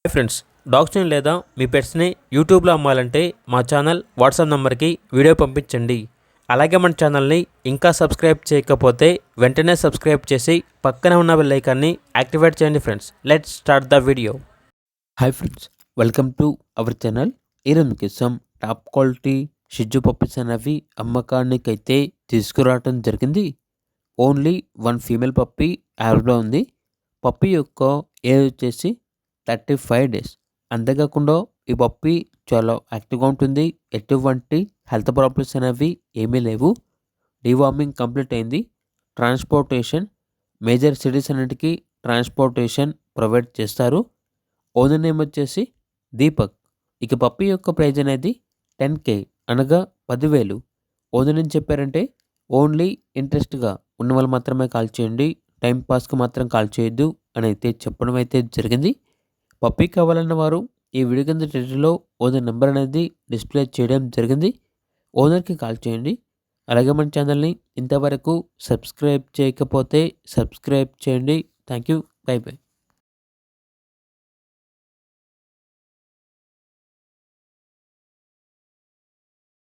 Hi friends, డాగ్స్ని లేదా మీ పెట్స్ని యూట్యూబ్లో అమ్మాలంటే మా ఛానల్ వాట్సాప్ నెంబర్కి వీడియో పంపించండి. అలాగే మన ఛానల్ని ఇంకా సబ్స్క్రైబ్ చేయకపోతే వెంటనే సబ్స్క్రైబ్ చేసి పక్కనే ఉన్న బెల్ ఐకాన్ని యాక్టివేట్ చేయండి friends. Let's start the video. Hi friends, welcome to our channel. ఈరోజు మీకోసం టాప్ క్వాలిటీ షిజ్జు పప్పీస్ అనేవి అమ్మకానికైతే తీసుకురావడం జరిగింది. ఓన్లీ వన్ ఫీమేల్ పప్పీ యావరేజ్లో ఉంది. పప్పీ యొక్క ఏజ్ వచ్చేసి 35 డేస్. అంతేకాకుండా ఈ పప్పీ చాలా యాక్టివ్గా ఉంటుంది. ఎటువంటి హెల్త్ ప్రాబ్లమ్స్ అనేవి ఏమీ లేవు. డీవార్మింగ్ కంప్లీట్ అయింది. ట్రాన్స్పోర్టేషన్ మేజర్ సిటీస్ అన్నిటికీ ట్రాన్స్పోర్టేషన్ ప్రొవైడ్ చేస్తారు. ఓనర్ నేమ్ వచ్చేసి దీపక్. ఇక పప్పీ యొక్క ప్రైజ్ అనేది 10K అనగా 10,000. ఓనర్ ఏం చెప్పారంటే ఓన్లీ ఇంట్రెస్ట్గా ఉన్న వాళ్ళు మాత్రమే కాల్ చేయండి, టైం పాస్కి మాత్రం కాల్ చేయొద్దు అని అయితే చెప్పడం అయితే జరిగింది. పప్పీ కావాలన్న వారు ఈ వీడియో కింద టైటిల్లో ఓనర్ నెంబర్ అనేది డిస్ప్లే చేయడం జరిగింది. ఓనర్కి కాల్ చేయండి. అలాగే మన ఛానల్ని ఇంతవరకు సబ్స్క్రైబ్ చేయకపోతే సబ్స్క్రైబ్ చేయండి. Thank you. By by.